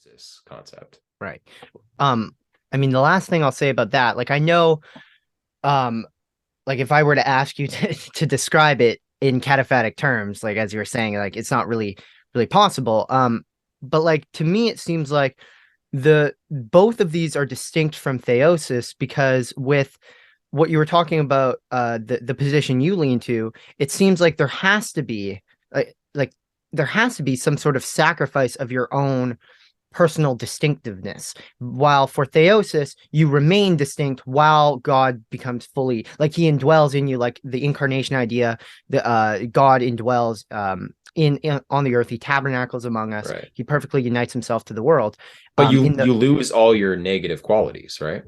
this concept. Right. I mean, the last thing I'll say about that, like I know, um, like if I were to ask you to describe it in cataphatic terms, like as you were saying, like it's not really possible. But like to me, it seems like the both of these are distinct from theosis because with what you were talking about, the position you lean to, it seems like there has to be like there has to be some sort of sacrifice of your own personal distinctiveness. While for theosis, you remain distinct while God becomes fully like he indwells in you, like the incarnation idea. The God indwells in on the earth. He tabernacles among us. Right. He perfectly unites himself to the world. But you In the you lose all your negative qualities, right?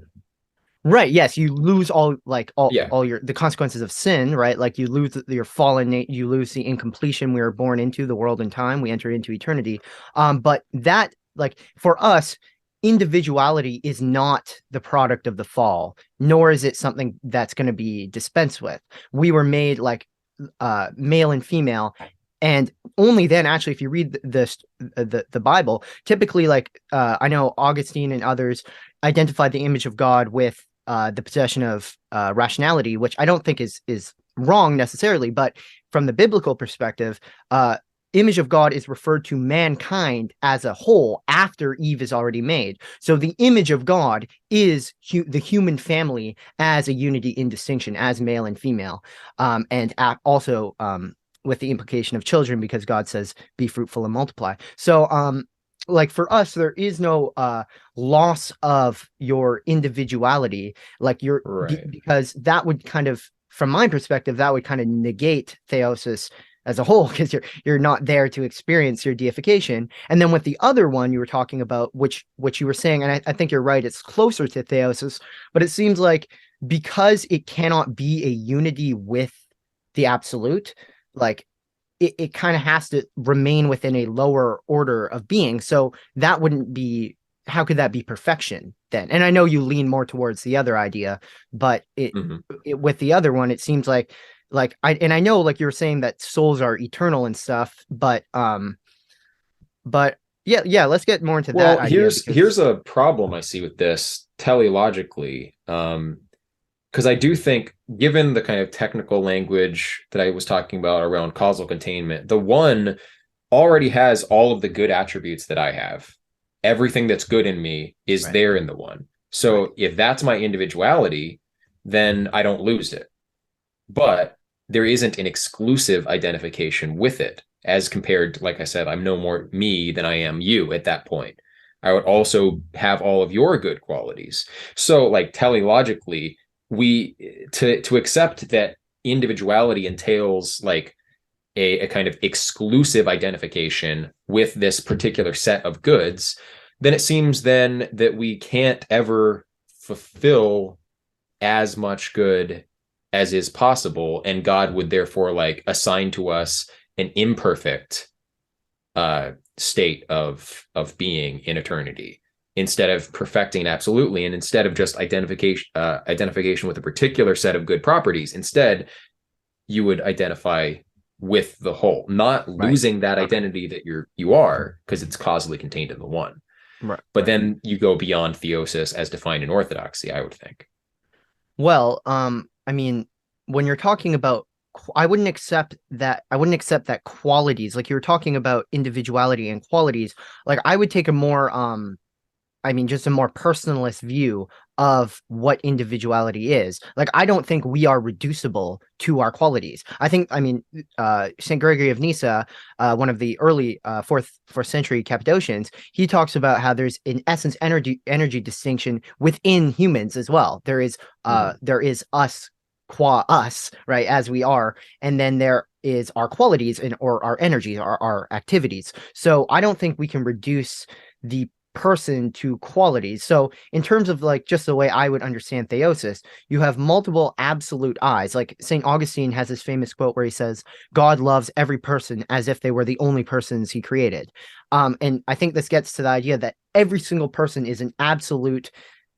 Right, yes, you lose all like Yeah. all your the consequences of sin, right? Like you lose your fallen you lose the incompletion we were born into, the world and time, we enter into eternity. But that like for us, individuality is not the product of the fall, nor is it something that's going to be dispensed with. We were made like male and female, and only then actually if you read the Bible, typically like I know Augustine and others identified the image of God with the possession of rationality, which I don't think is wrong necessarily, but from the biblical perspective, image of God is referred to mankind as a whole after Eve is already made. So the image of God is the human family as a unity in distinction, as male and female, and also with the implication of children, because God says, "Be fruitful and multiply." So, like for us, there is no loss of your individuality, like Right. because that would kind of, from my perspective, that would kind of negate theosis as a whole, because you're not there to experience your deification. And then with the other one you were talking about, which you were saying, and I think you're right, it's closer to theosis, but it seems like because it cannot be a unity with the absolute, like it kind of has to remain within a lower order of being. So that wouldn't be, how could that be perfection then? And I know you lean more towards the other idea, but Hmm. it with the other one, it seems like I know like you were saying that souls are eternal and stuff, but yeah, let's get more into that Well, idea here's because a problem I see with this teleologically. Because I do think, given the kind of technical language that I was talking about around causal containment, the one already has all of the good attributes that I have. Everything that's good in me is right, there in the one. right, So if that's my individuality, then I don't lose it. But there isn't an exclusive identification with it, as compared, like I said, I'm no more me than I am you at that point. I would also have all of your good qualities. So, like teleologically, we to accept that individuality entails like a kind of exclusive identification with this particular set of goods, then it seems then that we can't ever fulfill as much good as is possible, and God would therefore like assign to us an imperfect state of being in eternity instead of perfecting absolutely, and instead of just identification with a particular set of good properties. Instead, you would identify with the whole, not right, losing that identity that you are, because it's causally contained in the one. right, But right. then you go beyond theosis as defined in orthodoxy, I would think. Well, I mean, when you're talking about, I wouldn't accept that. I wouldn't accept that qualities, like you were talking about individuality and qualities. Like I would take a more, I mean, just a more personalist view of what individuality is. Like, I don't think we are reducible to our qualities. I think, I mean, Saint Gregory of Nyssa, one of the early fourth century Cappadocians, he talks about how there's in essence energy distinction within humans as well. Mm-hmm. There is us qua us, right, as we are, and then there is our qualities and or our energies, our activities. So I don't think we can reduce the person to qualities. So in terms of like just the way I would understand theosis, you have multiple absolute eyes. Like St. Augustine has this famous quote where he says, God loves every person as if they were the only persons he created. And I think this gets to the idea that every single person is an absolute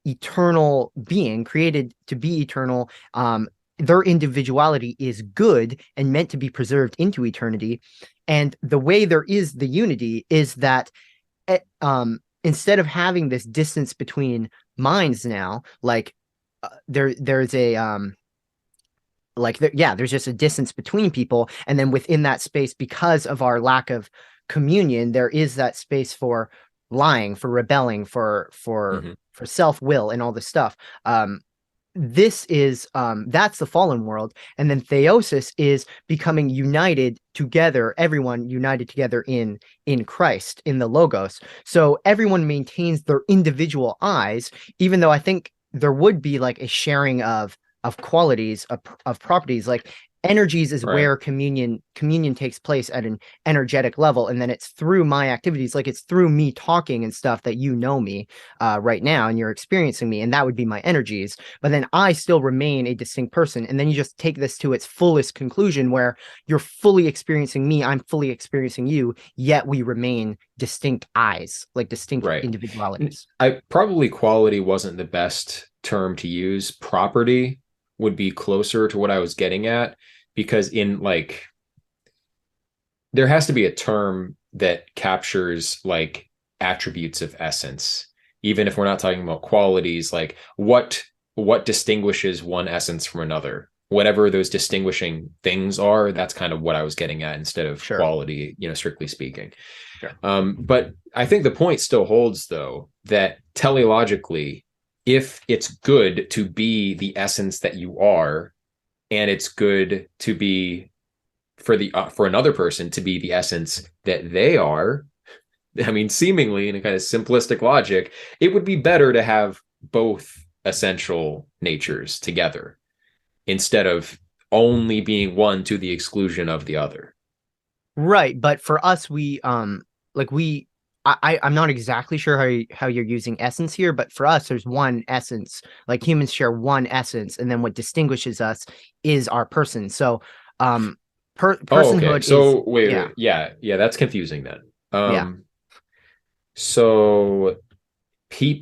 eternal being created to be eternal. Their individuality is good and meant to be preserved into eternity. And the way there is the unity is that instead of having this distance between minds now, like there's a there's just a distance between people, and then within that space, because of our lack of communion, there is that space for lying, for rebelling, for self-will and all this stuff. This is that's the fallen world, and then theosis is becoming united together, everyone united together in Christ, in the logos. So everyone maintains their individual eyes, even though I think there would be like a sharing of qualities, of properties. Like energies is where communion takes place at an energetic level, and then it's through my activities, like it's through me talking and stuff, that you know me right now and you're experiencing me, and that would be my energies. But then I still remain a distinct person, and then you just take this to its fullest conclusion, where you're fully experiencing me, I'm fully experiencing you, yet we remain distinct eyes, like distinct individualities. Probably quality wasn't the best term to use. Property would be closer to what I was getting at, because in like, there has to be a term that captures like attributes of essence, even if we're not talking about qualities. Like what distinguishes one essence from another, whatever those distinguishing things are, that's kind of what I was getting at, instead of quality, strictly speaking. But I think the point still holds, though, that teleologically, if it's good to be the essence that you are, and it's good to be for another person to be the essence that they are, I mean, seemingly in a kind of simplistic logic, it would be better to have both essential natures together, instead of only being one to the exclusion of the other. Right, but for us, I'm not exactly sure how you're using essence here, but for us, there's one essence. Like humans share one essence, and then what distinguishes us is our person. So, personhood. So wait, yeah, that's confusing then. So,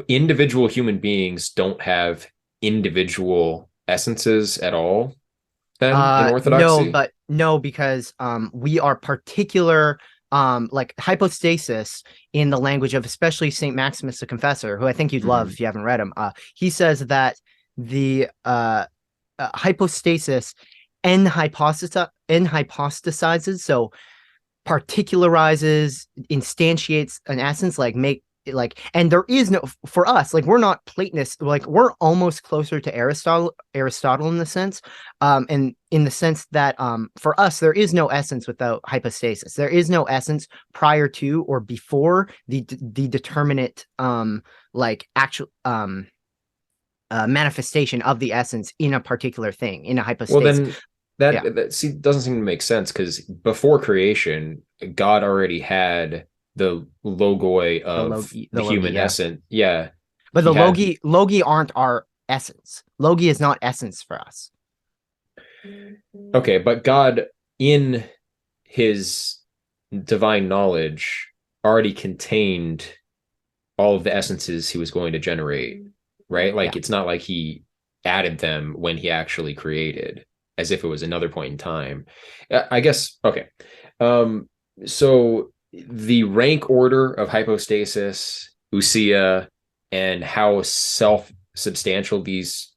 individual human beings don't have individual essences at all, then, in orthodoxy? No, because we are particular. Like hypostasis, in the language of especially Saint Maximus the Confessor, who I think you'd love if you haven't read him. He says that the hypostasis hypostasizes, so particularizes, instantiates an essence, and there is no, for us, like we're not Platonists, like we're almost closer to Aristotle in the sense, and in the sense that for us there is no essence without hypostasis. There is no essence prior to or before the determinate actual manifestation of the essence in a particular thing, in a hypostasis. Well, then that doesn't seem to make sense, because before creation, God already had the logoi of the human essence. Yeah. But the logi aren't our essence. Logi is not essence for us. Okay, but God, in his divine knowledge, already contained all of the essences he was going to generate, right? Like, it's not like he added them when he actually created, as if it was another point in time. I guess, okay. So the rank order of hypostasis, ousia, and how self-substantial these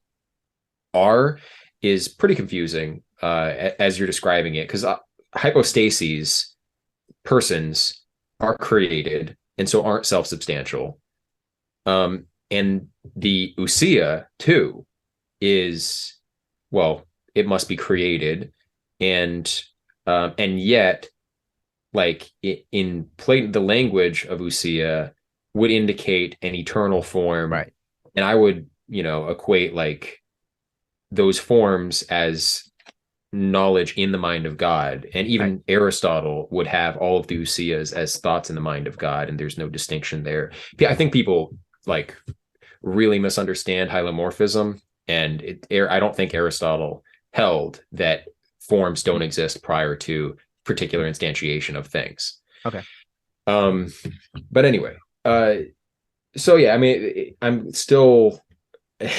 are is pretty confusing as you're describing it, because hypostases, persons, are created and so aren't self-substantial. And the ousia too is, well, it must be created, and yet, like in the language of ousia would indicate an eternal form, right? And I would, equate like those forms as knowledge in the mind of God, and even Aristotle would have all of the ousias as thoughts in the mind of God, and there's no distinction there. I think people like really misunderstand hylomorphism, and I don't think Aristotle held that forms don't exist prior to particular instantiation of things. Okay. But anyway, so yeah, I mean, I'm still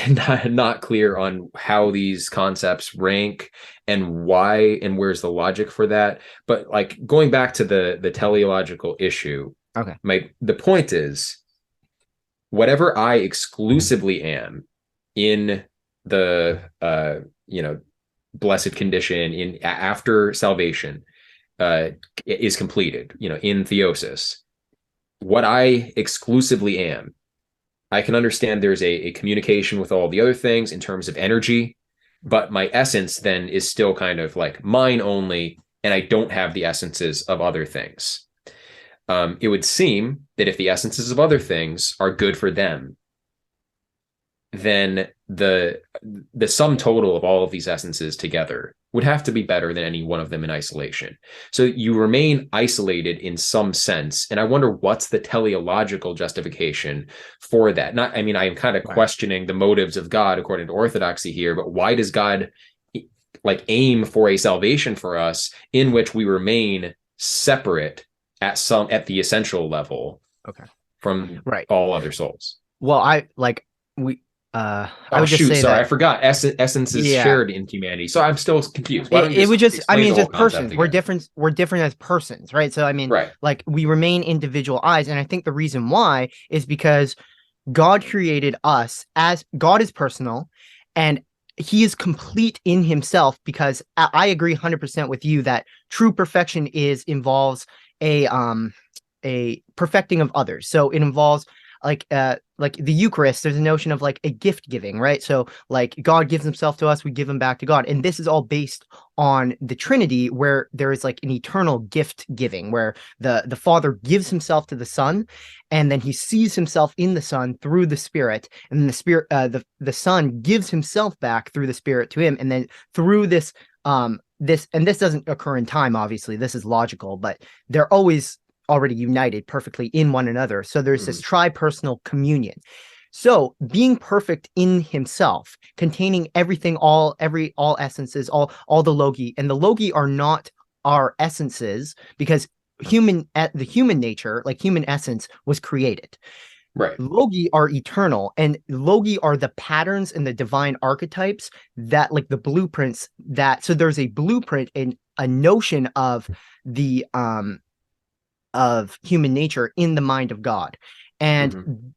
not clear on how these concepts rank and why, and where's the logic for that. But like going back to the teleological issue, okay, the point is whatever I exclusively am in the blessed condition in after salvation is completed, in theosis, what I exclusively am, I can understand there's a communication with all the other things in terms of energy, but my essence then is still kind of like mine only, and I don't have the essences of other things. It would seem that if the essences of other things are good for them, then the sum total of all of these essences together would have to be better than any one of them in isolation. So you remain isolated in some sense. And I wonder what's the teleological justification for that. Not, I mean, I am kind of questioning the motives of God according to orthodoxy here, but why does God like aim for a salvation for us in which we remain separate at the essential level from all other souls? Well, I would just say I forgot. Essence is shared in humanity, so I'm still confused. Why don't you it would just, I mean, just persons. Again? We're different as persons, right? So I mean, like we remain individual eyes, and I think the reason why is because God created us as God is personal, and He is complete in Himself. Because I agree 100% with you that true perfection involves a perfecting of others. So it involves like the Eucharist, there's a notion of like a gift giving, right? So like God gives Himself to us, we give Him back to God. And this is all based on the Trinity, where there is like an eternal gift giving, where the Father gives Himself to the Son, and then He sees Himself in the Son through the Spirit, and then the Spirit, the Son gives Himself back through the Spirit to Him, and then through this this doesn't occur in time, obviously, this is logical, but they're always already united perfectly in one another. So there's this tri-personal communion. So being perfect in Himself, containing everything, all essences, all the logi, and the logi are not our essences, because the human nature, like human essence, was created. Right. Logi are eternal, and logi are the patterns and the divine archetypes that, like the blueprints that, so there's a blueprint and a notion of the of human nature in the mind of God. And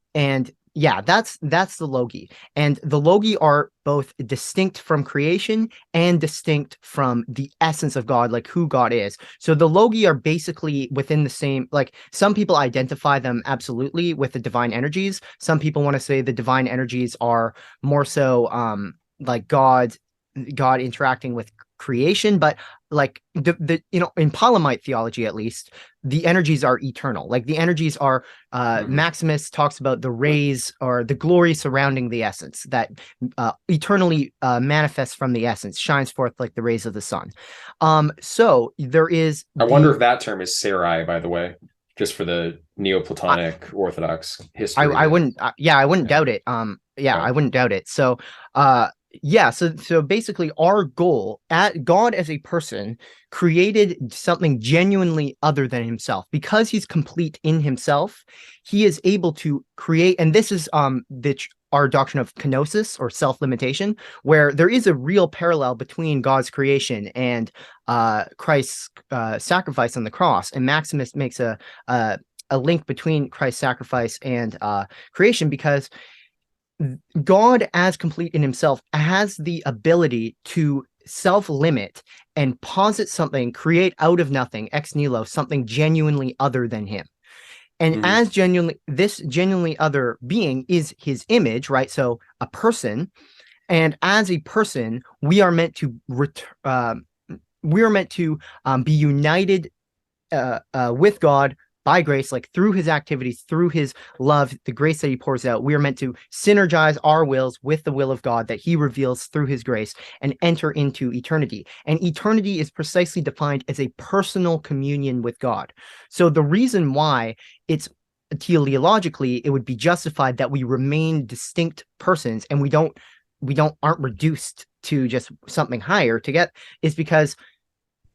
yeah, that's the logi. And the logi are both distinct from creation and distinct from the essence of God, like who God is. So the logi are basically within the same, like some people identify them absolutely with the divine energies. Some people want to say the divine energies are more so like God interacting with creation, but like the in Palamite theology, at least, the energies are eternal. Like the energies are Maximus talks about the rays or the glory surrounding the essence that eternally manifests from the essence, shines forth like the rays of the sun. So there is I wonder if that term is Sarai, by the way, just for the Neoplatonic Orthodox history. I wouldn't doubt it. I wouldn't doubt it. So so basically our goal at God as a person created something genuinely other than Himself. Because He's complete in Himself, He is able to create, and this is our doctrine of kenosis, or self-limitation, where there is a real parallel between God's creation and Christ's sacrifice on the cross. And Maximus makes a link between Christ's sacrifice and creation, because God, as complete in Himself, has the ability to self-limit and posit something, create out of nothing, ex nihilo, something genuinely other than Him. And as genuinely other being is His image, right? So a person, and as a person, we are meant to be united with God by grace, like through His activities, through His love, the grace that He pours out. We are meant to synergize our wills with the will of God that He reveals through His grace, and enter into eternity. And eternity is precisely defined as a personal communion with God. So the reason why it's teleologically, it would be justified that we remain distinct persons, and we aren't reduced to just something higher to get, is because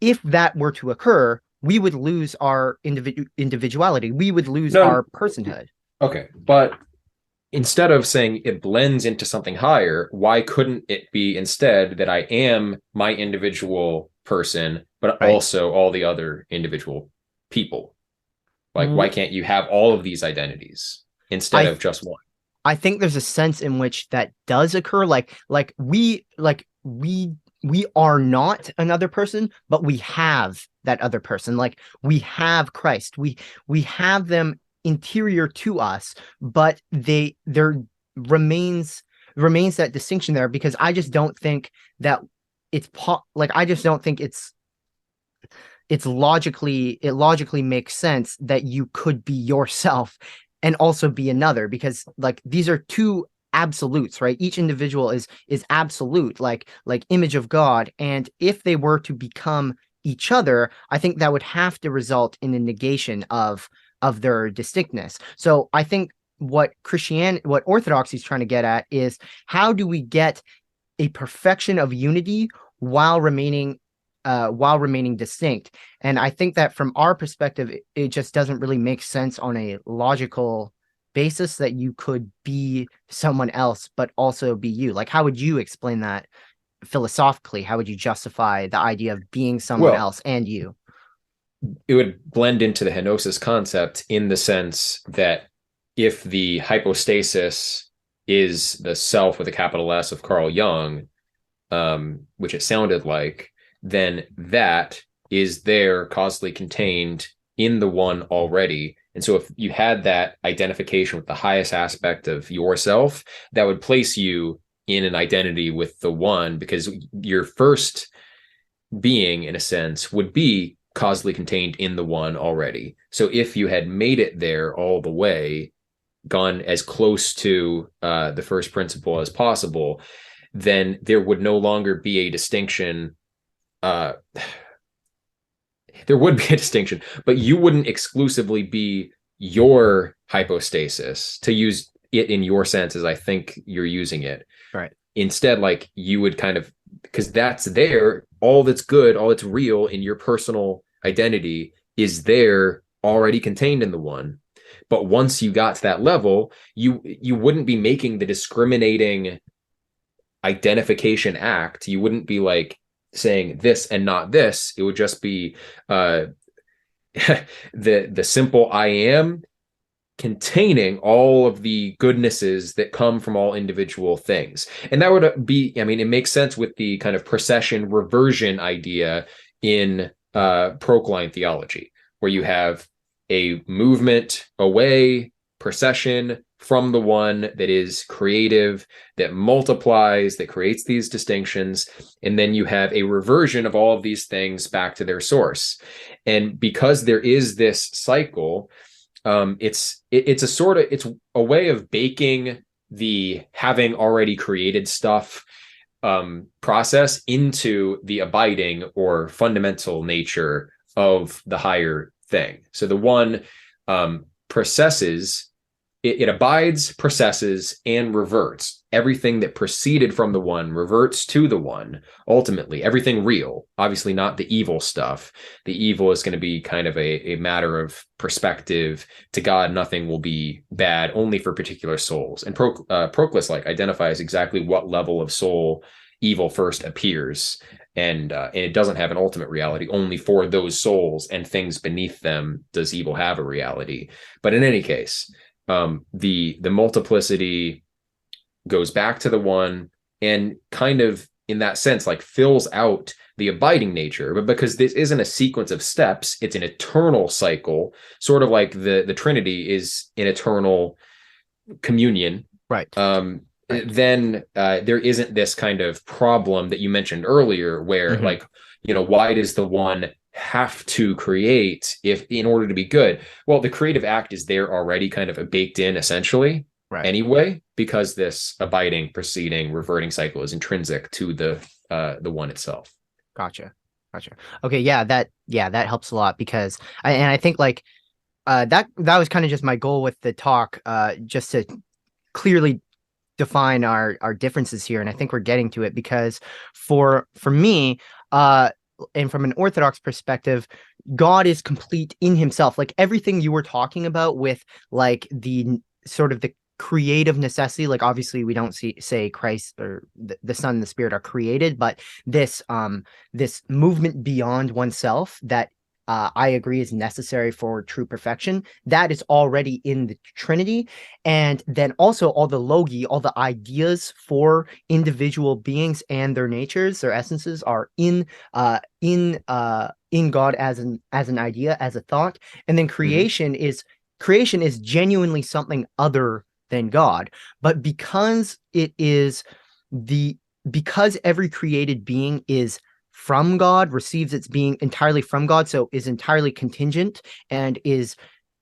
if that were to occur, we would lose our individuality. We would lose our personhood. Okay, but instead of saying it blends into something higher, why couldn't it be instead that I am my individual person, but also all the other individual people? Like, why can't you have all of these identities instead of just one? I think there's a sense in which that does occur. We are not another person, but we have that other person. Like we have Christ. We have them interior to us, but there remains that distinction there, because I just don't think that I just don't think it logically makes sense that you could be yourself and also be another, because like these are two absolutes, right? Each individual is absolute, like image of God, and if they were to become each other, I think that would have to result in a negation of their distinctness. So I think what Orthodoxy is trying to get at is, how do we get a perfection of unity while remaining distinct? And I think that from our perspective, it just doesn't really make sense on a logical basis that you could be someone else but also be you. Like, how would you explain that philosophically? How would you justify the idea of being someone else and you? It would blend into the Henosis concept in the sense that if the hypostasis is the self with a capital S of Carl Jung, which it sounded like, then that is there causally contained in the one already. And so if you had that identification with the highest aspect of yourself, that would place you in an identity with the one, because your first being, in a sense, would be causally contained in the one already. So if you had made it there all the way, gone as close to the first principle as possible, then there would no longer be a distinction. There would be a distinction, but you wouldn't exclusively be your hypostasis, to use it in your sense as I think you're using it. Right. Instead, like, you would kind of, because that's there, all that's good, all that's real in your personal identity is there already contained in the one. But once you got to that level, you wouldn't be making the discriminating identification act. You wouldn't be like saying this and not this. It would just be the simple I am, containing all of the goodnesses that come from all individual things. And that would be, I mean, it makes sense with the kind of procession reversion idea in Procline theology, where you have a movement away, procession from the one that is creative, that multiplies, that creates these distinctions. And then you have a reversion of all of these things back to their source. And because there is this cycle, it's a way of baking the having already created stuff process into the abiding or fundamental nature of the higher thing. So the one processes, it abides, processes, and reverts. Everything that proceeded from the one reverts to the one, ultimately. Everything real, obviously not the evil stuff. The evil is going to be kind of a matter of perspective. To God, nothing will be bad, only for particular souls. And Proclus identifies exactly what level of soul evil first appears. And it doesn't have an ultimate reality. Only for those souls and things beneath them does evil have a reality. But in any case, the multiplicity goes back to the one, and kind of in that sense, like, fills out the abiding nature. But because this isn't a sequence of steps, it's an eternal cycle, sort of like the Trinity is an eternal communion. Right. Then there isn't this kind of problem that you mentioned earlier, where like, why does the one have to create if in order to be good? Well, the creative act is there already, kind of baked in essentially, anyway, because this abiding, proceeding, reverting cycle is intrinsic to the one itself. Gotcha. Okay, that helps a lot, because I think like that was kind of just my goal with the talk, just to clearly define our differences here, and I think we're getting to it, because for me, and from an Orthodox perspective, God is complete in himself. Like everything you were talking about with like the sort of the creative necessity, like obviously we don't say Christ or the Son and the Spirit are created, but this movement beyond oneself that I agree is necessary for true perfection. That is already in the Trinity. And then also all the logi, all the ideas for individual beings and their natures, their essences are in God as an idea, as a thought. And then creation is genuinely something other than God. But because every created being is from God, receives its being entirely from God, so is entirely contingent and is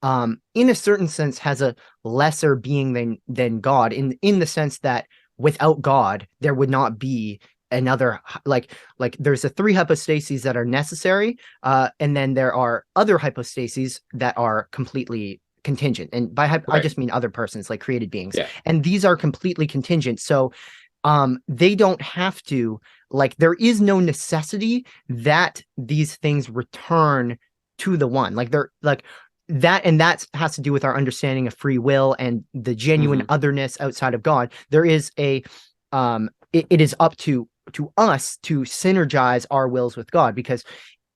in a certain sense has a lesser being than God, in the sense that without God there would not be another, like there's the three hypostases that are necessary, and then there are other hypostases that are completely contingent. And I just mean other persons, like created beings. Yeah. And these are completely contingent. So they don't have to, like, there is no necessity that these things return to the one. Like they're like that, and that has to do with our understanding of free will and the genuine otherness outside of God. There is a it is up to us to synergize our wills with God, because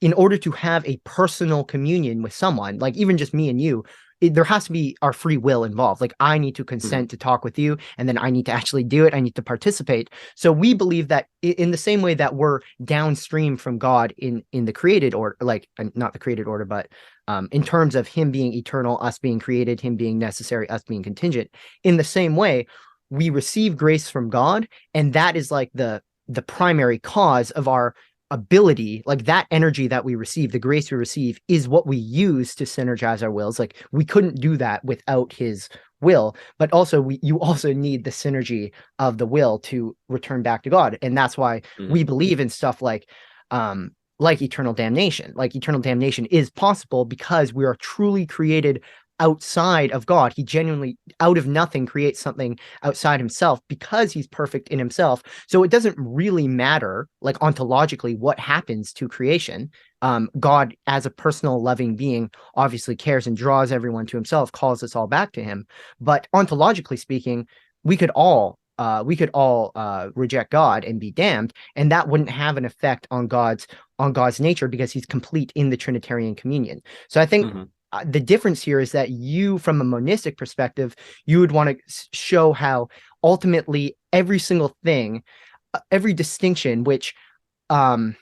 in order to have a personal communion with someone, like even just me and you, there has to be our free will involved. Like I need to consent to talk with you, and then I need to actually do it. I need to participate. So we believe that in the same way that we're downstream from God in the created order, like not the created order, but in terms of him being eternal, us being created, him being necessary, us being contingent, in the same way, we receive grace from God. And that is like the primary cause of our ability, like that energy that we receive, the grace we receive, is what we use to synergize our wills. Like we couldn't do that without his will, but also you also need the synergy of the will to return back to God. And that's why we believe in stuff like eternal damnation. Like eternal damnation is possible because we are truly created outside of God. He genuinely, out of nothing, creates something outside himself because he's perfect in himself. So it doesn't really matter, like ontologically, what happens to creation. God, as a personal loving being, obviously cares and draws everyone to himself, calls us all back to him. But ontologically speaking, we could all reject God and be damned, and that wouldn't have an effect on God's nature, because he's complete in the Trinitarian communion. So I think the difference here is that you, from a monistic perspective, you would want to show how ultimately every single thing, every distinction, which, or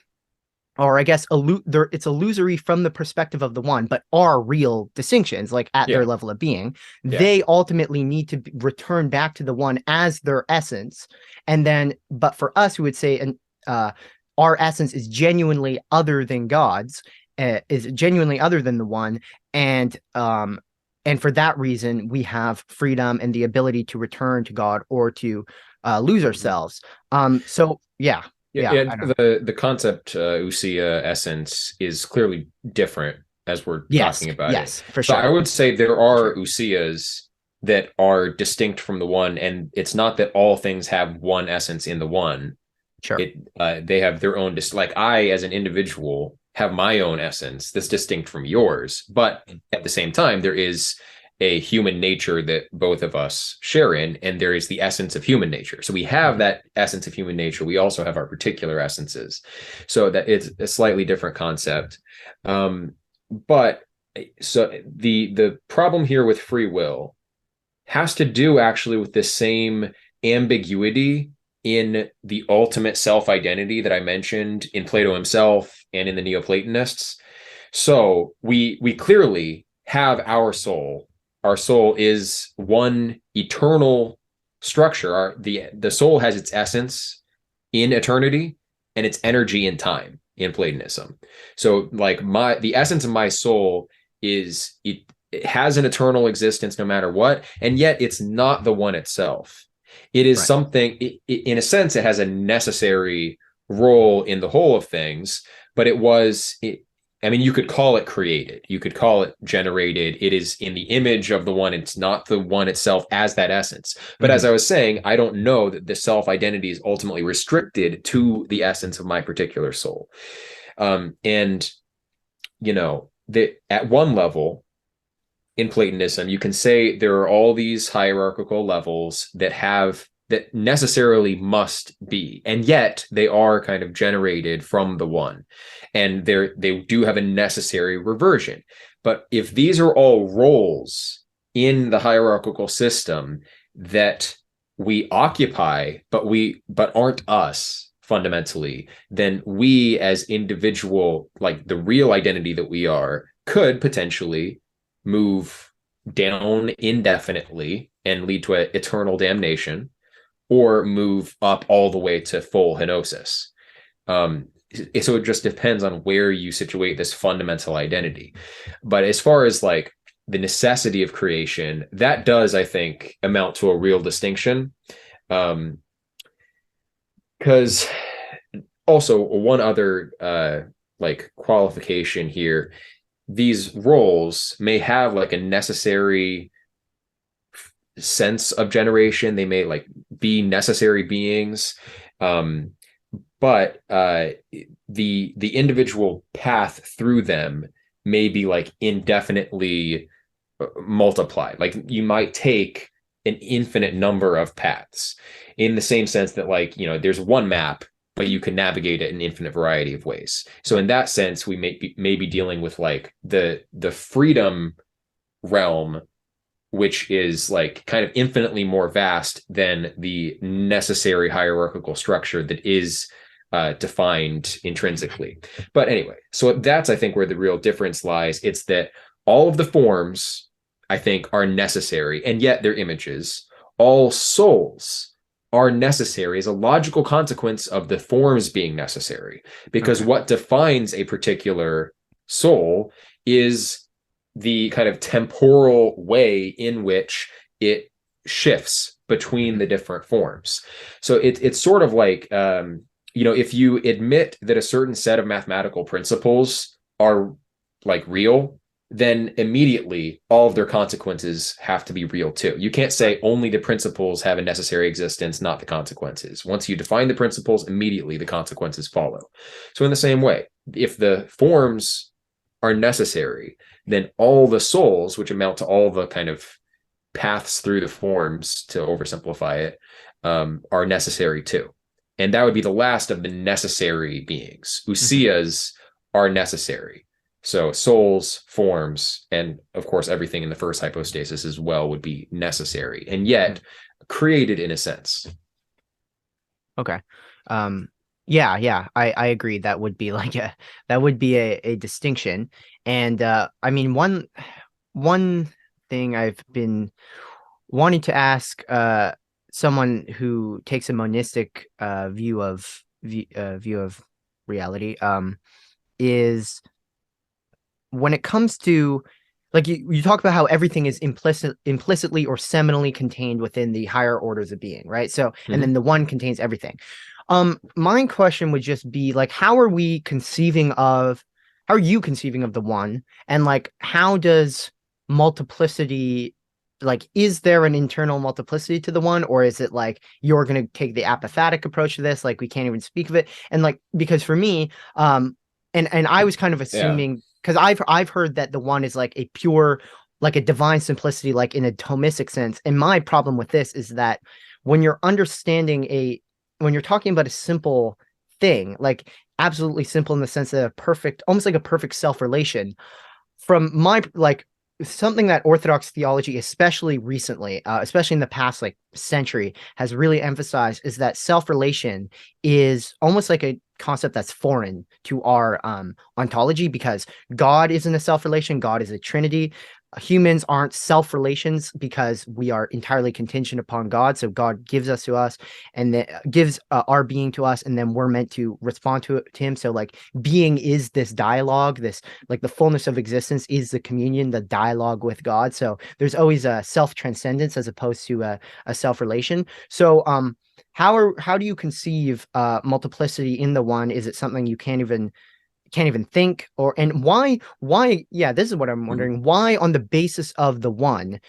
I guess it's illusory from the perspective of the one, but are real distinctions, like at their level of being, they ultimately need to return back to the one as their essence. And then, but for us, who would say, our essence is genuinely other than God's, is genuinely other than the one, and for that reason we have freedom and the ability to return to God or to lose ourselves. So the concept ousia essence is clearly different as we're talking about it. For sure. So I would say there are ousias that are distinct from the one, and it's not that all things have one essence in the one. Sure. They have their own, like I as an individual have my own essence that's distinct from yours, but at the same time there is a human nature that both of us share in, and there is the essence of human nature. So we have that essence of human nature. We also have our particular essences, so that it's a slightly different concept. But so the problem here with free will has to do actually with the same ambiguity in the ultimate self-identity that I mentioned in Plato himself and in the Neoplatonists. So we clearly have our soul. Our soul is one eternal structure. The soul has its essence in eternity and its energy in time in Platonism. So like the essence of my soul is it has an eternal existence no matter what, and yet it's not the one itself. It is something, in a sense, it has a necessary role in the whole of things, but I mean, you could call it created, you could call it generated. It is in the image of the one. It's not the one itself as that essence. But as I was saying, I don't know that the self-identity is ultimately restricted to the essence of my particular soul. And, you know, at one level, in Platonism, you can say there are all these hierarchical levels that have that necessarily must be, and yet they are kind of generated from the one, and they do have a necessary reversion. But if these are all roles in the hierarchical system that we occupy, but aren't us fundamentally, then we as individual, like the real identity that we are, could potentially move down indefinitely and lead to an eternal damnation, or move up all the way to full Henosis. So it just depends on where you situate this fundamental identity. But as far as like the necessity of creation, that does, I think, amount to a real distinction. Because also one other like qualification here, these roles may have like a necessary sense of generation. They may like be necessary beings. But the individual path through them may be like indefinitely multiplied. Like you might take an infinite number of paths, in the same sense that, like, you know, there's one map, but you can navigate it in an infinite variety of ways. So in that sense, we may be dealing with like the freedom realm, which is like kind of infinitely more vast than the necessary hierarchical structure that is defined intrinsically. But anyway, so that's, I think, where the real difference lies. It's that all of the forms, I think, are necessary, and yet they're images. All souls are necessary as a logical consequence of the forms being necessary, because what defines a particular soul is the kind of temporal way in which it shifts between the different forms. So it's sort of like, you know, if you admit that a certain set of mathematical principles are like real, then immediately all of their consequences have to be real too. You can't say only the principles have a necessary existence, not the consequences. Once you define the principles, immediately the consequences follow. So in the same way, if the forms are necessary, then all the souls, which amount to all the kind of paths through the forms, to oversimplify it, are necessary too. And that would be the last of the necessary beings. Ousias are necessary. So souls, forms, and of course everything in the first hypostasis as well would be necessary, and yet created in a sense. Okay. Yeah, I agree. That would be like a distinction. And I mean, one thing I've been wanting to ask someone who takes a monistic view of reality is, when it comes to, like, you talk about how everything is implicitly or seminally contained within the higher orders of being, right? So, and then the one contains everything. My question would just be like, how are you conceiving of the one? And like, how does multiplicity, like, is there an internal multiplicity to the one, or is it like you're going to take the apophatic approach to this? Like, we can't even speak of it. And like, because for me, and I was kind of assuming, because I've heard that the one is like a pure, like a divine simplicity, like in a Thomistic sense. And my problem with this is that when you're when you're talking about a simple thing, like absolutely simple in the sense that almost like a perfect self-relation, from my, like, something that Orthodox theology, especially recently, especially in the past like century, has really emphasized, is that self-relation is almost like a concept that's foreign to our ontology, because God isn't a self-relation. God is a Trinity. Humans aren't self-relations because we are entirely contingent upon God. So God gives us to us, and then gives our being to us, and then we're meant to respond to him. So like, being is this dialogue, this, like, the fullness of existence is the communion, the dialogue with God. So there's always a self-transcendence as opposed to a self-relation. So how do you conceive multiplicity in the one? Is it something you can't even think? Or, and why, this is what I'm wondering. Why, on the basis of the one,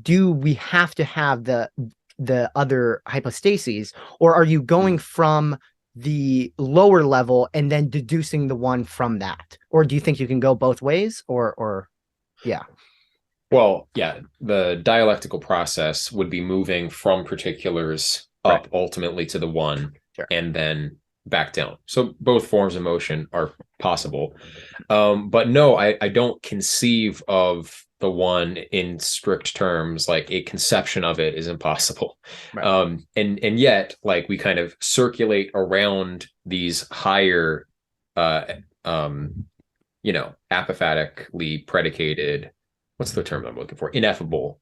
do we have to have the other hypostases? Or are you going from the lower level and then deducing the one from that? Or do you think you can go both ways? Or yeah. Well, yeah, the dialectical process would be moving from particulars up ultimately to the one, Sure. and then back down. So both forms of motion are possible. But no, I don't conceive of the one in strict terms. Like a conception of it is impossible. Right. And yet, like, we kind of circulate around these higher apophatically predicated, what's the term I'm looking for? Ineffable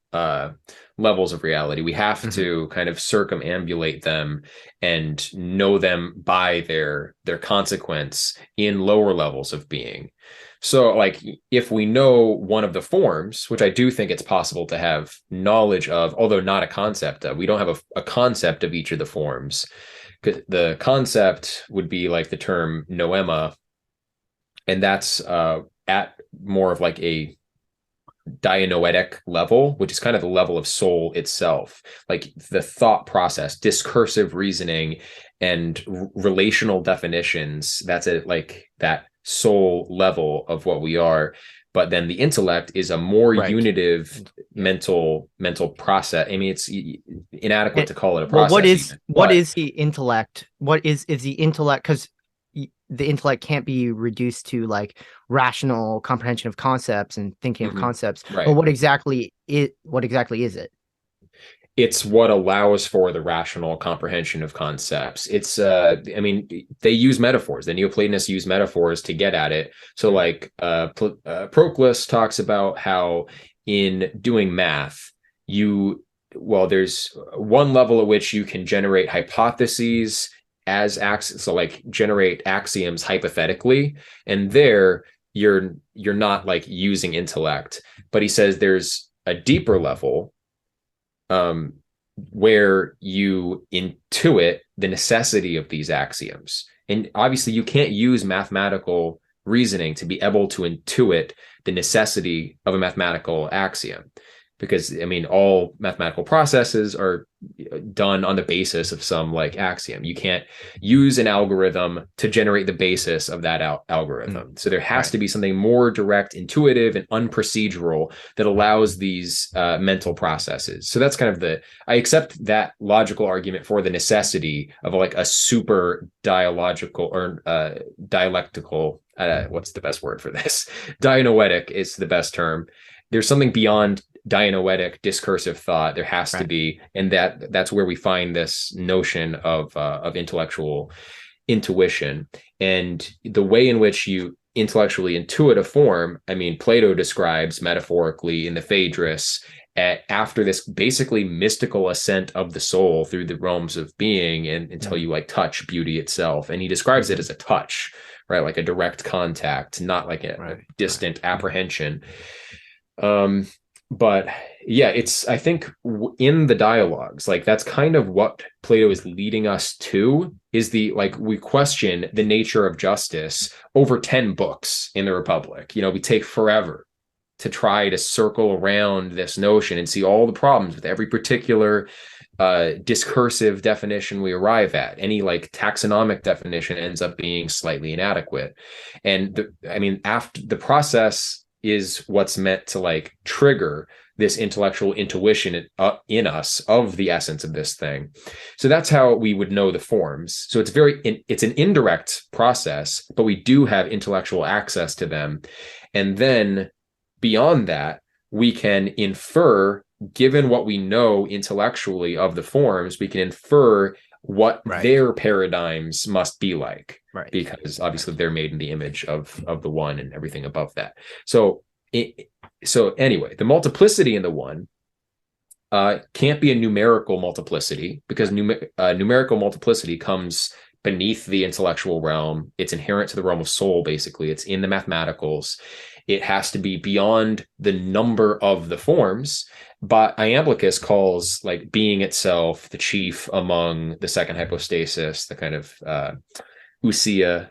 levels of reality. We have to kind of circumambulate them and know them by their consequence in lower levels of being. So, like, if we know one of the forms, which I do think it's possible to have knowledge of, although not a concept of, we don't have a concept of each of the forms. The concept would be like the term noema, and that's at more of like a dianoetic level, which is kind of the level of soul itself, like the thought process, discursive reasoning, and relational definitions. That's at like that soul level of what we are. But then the intellect is a more unitive mental process. I mean, it's inadequate to call it a process. Well, what is the intellect? What is the intellect? Because the intellect can't be reduced to like rational comprehension of concepts and thinking of concepts. Right. But what exactly is it? It's what allows for the rational comprehension of concepts. It's I mean, they use metaphors. The Neoplatonists use metaphors to get at it. So like Proclus talks about how in doing math, there's one level at which you can generate hypotheses as so like generate axioms hypothetically, and there you're not like using intellect. But he says there's a deeper level where you intuit the necessity of these axioms. And obviously you can't use mathematical reasoning to be able to intuit the necessity of a mathematical axiom, because I mean, all mathematical processes are done on the basis of some like axiom. You can't use an algorithm to generate the basis of that algorithm. So there has to be something more direct, intuitive, and unprocedural that allows these mental processes. So that's kind of I accept that logical argument for the necessity of like a super dialogical or dialectical, what's the best word for this? Dianoetic is the best term. There's something beyond dianoetic discursive thought. There has to be, and that's where we find this notion of intellectual intuition. And the way in which you intellectually intuit a form, I mean, Plato describes metaphorically in the Phaedrus after this basically mystical ascent of the soul through the realms of being, and until you like touch beauty itself. And he describes it as a touch, right? Like a direct contact, not like a distant apprehension. But yeah, it's, I think in the dialogues, like that's kind of what Plato is leading us to, is we question the nature of justice over 10 books in the Republic. We take forever to try to circle around this notion and see all the problems with every particular discursive definition we arrive at. Any like taxonomic definition ends up being slightly inadequate. And after the process is what's meant to like trigger this intellectual intuition in us of the essence of this thing. So that's how we would know the forms. So it's an indirect process, but we do have intellectual access to them. And then beyond that, we can infer, given what we know intellectually of the forms, we can infer what their paradigms must be like, because obviously they're made in the image of the one and everything above that. So anyway, the multiplicity in the one can't be a numerical multiplicity, because numerical multiplicity comes beneath the intellectual realm. It's inherent to the realm of soul, basically. It's in the mathematicals. It has to be beyond the number of the forms. But Iamblichus calls like being itself the chief among the second hypostasis, the kind of ousia,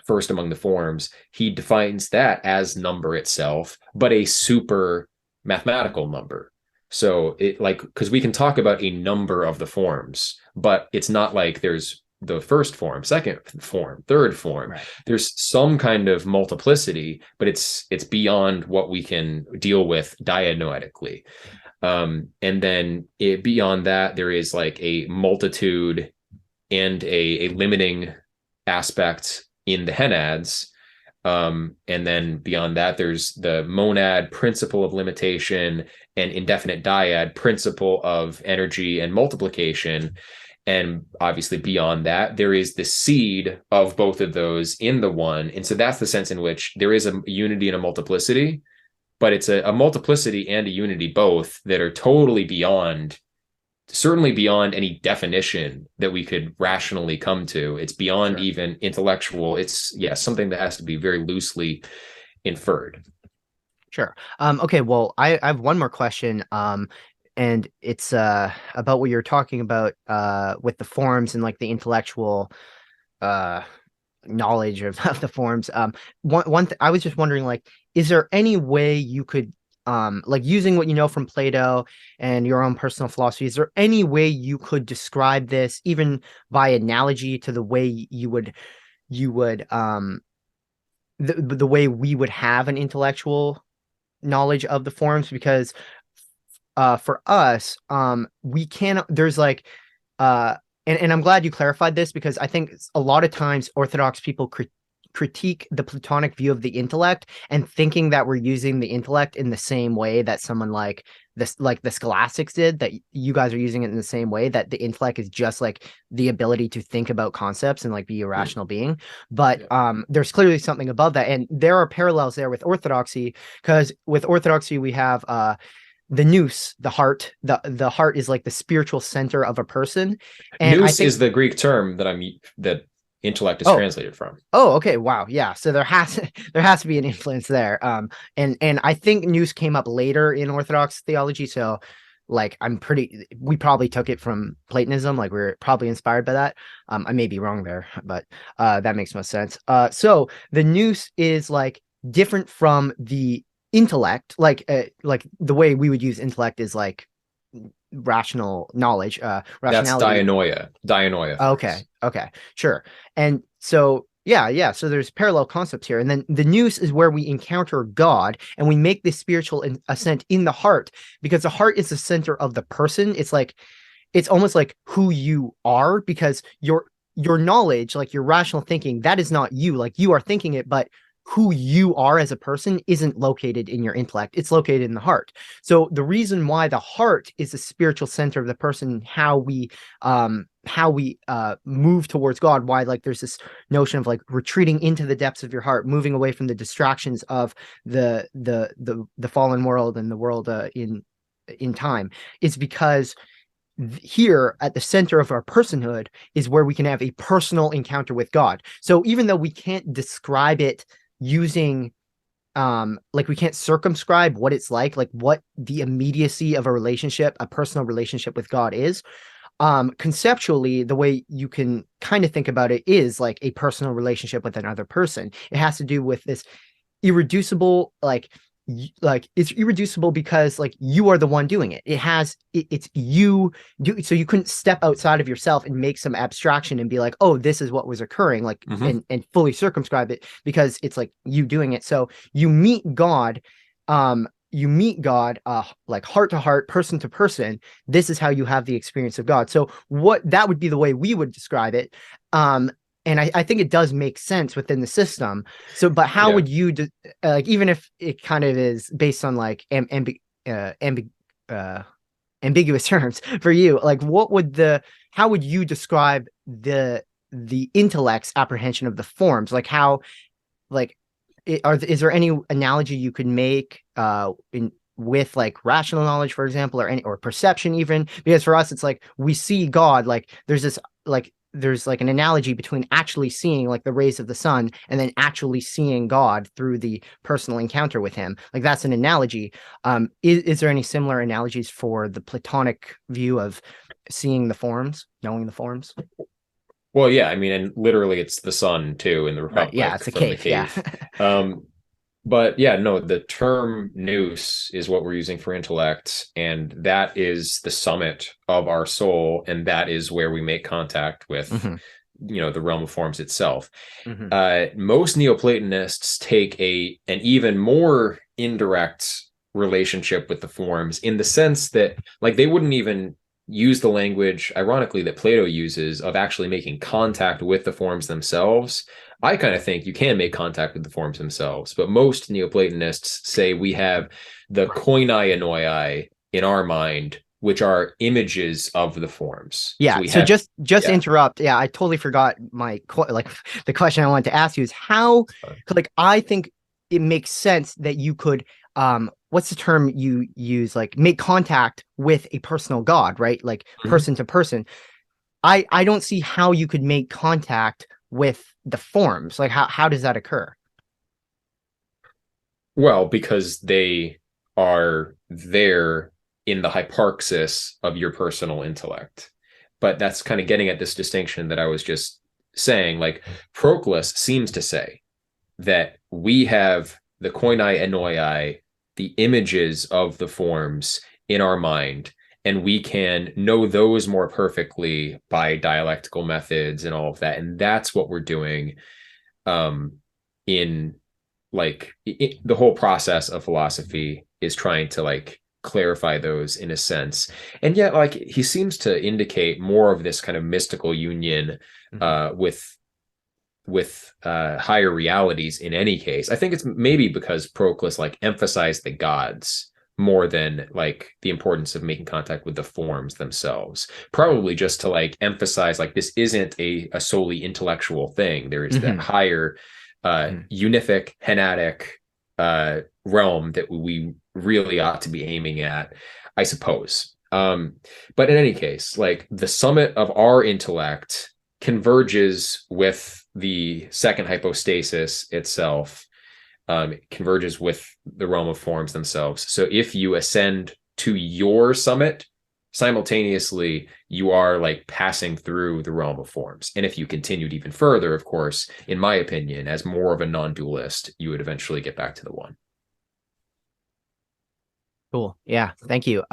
first among the forms. He defines that as number itself, but a super mathematical number. So because we can talk about a number of the forms, but it's not like there's the first form, second form, third form. There's some kind of multiplicity, but it's beyond what we can deal with dianoetically. And then beyond that, there is like a multitude and a limiting aspect in the henads. And then beyond that, there's the monad principle of limitation and indefinite dyad principle of energy and multiplication. And obviously beyond that, there is the seed of both of those in the one. And so that's the sense in which there is a unity and a multiplicity, but it's a multiplicity and a unity both that are totally beyond, certainly beyond any definition that we could rationally come to. It's beyond even intellectual. It's something that has to be very loosely inferred. Sure. Okay, well, I have one more question. And it's about what you're talking about with the forms and like the intellectual knowledge of the forms. I was just wondering, like, is there any way you could like, using what you know from Plato and your own personal philosophy, is there any way you could describe this even by analogy to the way you would the way we would have an intellectual knowledge of the forms? Because for us, we can't, there's like and I'm glad you clarified this, because I think a lot of times Orthodox people critique the Platonic view of the intellect and thinking that we're using the intellect in the same way that someone like this, like the Scholastics did, that you guys are using it in the same way, that the intellect is just like the ability to think about concepts and like be a rational being. But there's clearly something above that, and there are parallels there with Orthodoxy, because with Orthodoxy we have the Noose, the heart. The heart is like the spiritual center of a person. And Noose is the Greek term that intellect is translated from. Oh, okay. Wow. Yeah. So there has to be an influence there. And I think Noose came up later in Orthodox theology. So like we probably took it from Platonism. Like we're probably inspired by that. I may be wrong there, but that makes most sense. So the Noose is like different from the intellect, like the way we would use intellect is like rational knowledge, rationality. That's dianoia. Okay, sure. And so so there's parallel concepts here, and then the Noose is where we encounter God and we make this spiritual ascent in the heart, because the heart is the center of the person. It's almost like who you are, because your knowledge, like your rational thinking, that is not you. Like you are thinking it, but who you are as a person isn't located in your intellect. It's located in the heart. So the reason why the heart is the spiritual center of the person, how we move towards God, why like there's this notion of like retreating into the depths of your heart, moving away from the distractions of the fallen world and the world in time, is because here at the center of our personhood is where we can have a personal encounter with God. So even though we can't describe it using like we can't circumscribe what it's like what the immediacy of a personal relationship with God is, conceptually the way you can kind of think about it is like a personal relationship with another person. It has to do with this irreducible, it's irreducible because like you are the one doing it. It's you do, so you couldn't step outside of yourself and make some abstraction and be like, oh, this is what was occurring, like and fully circumscribe it, because it's like you doing it. So you meet God like heart to heart, person to person. This is how you have the experience of God. So what that would be the way we would describe it. And I think it does make sense within the system. So, but how would you like, even if it kind of is based on like ambiguous terms for you, like how would you describe the intellect's apprehension of the forms? Like how, like, is there any analogy you could make with like rational knowledge, for example, or perception even? Because for us, it's like we see God, like there's an analogy between actually seeing like the rays of the sun and then actually seeing God through the personal encounter with him. Like that's an analogy. Is there any similar analogies for the Platonic view of seeing the forms, knowing the forms? Well, yeah, I mean, and literally it's the sun too in the Republic. Right, yeah, it's a cave. Yeah. But yeah, no, the term nous is what we're using for intellect, and that is the summit of our soul, and that is where we make contact with, the realm of forms itself. Most Neoplatonists take an even more indirect relationship with the forms, in the sense that like they wouldn't even use the language, ironically, that Plato uses of actually making contact with the forms themselves. I kind of think you can make contact with the forms themselves, but most Neoplatonists say we have the koinai enoi in our mind, which are images of the forms. Yeah. So we So have, just yeah, interrupt. Yeah, I totally forgot like the question I wanted to ask you is how, like, I think it makes sense that you could what's the term you use, like make contact with a personal God, right? Like mhm. person to person. I don't see how you could make contact with the forms. Like how does that occur? Well, because they are there in the hyparxis of your personal intellect. But that's kind of getting at this distinction that I was just saying. Like Proclus seems to say that we have the koinai enoi, the images of the forms in our mind, and we can know those more perfectly by dialectical methods and all of that. And that's what we're doing um, in the whole process of philosophy is trying to like clarify those in a sense. And yet like he seems to indicate more of this kind of mystical union Mhm. with higher realities in any case. I think it's maybe because Proclus like emphasized the gods more than like the importance of making contact with the forms themselves. Probably just to like emphasize like this isn't a solely intellectual thing. There is that Mhm. higher Mhm. unific henatic realm that we really ought to be aiming at, I suppose. But in any case, like the summit of our intellect converges with the second hypostasis itself, it converges with the realm of forms themselves. So if you ascend to your summit, simultaneously you are like passing through the realm of forms. And if you continued even further, of course, in my opinion, as more of a non-dualist, you would eventually get back to the one. Cool. Yeah. Thank you.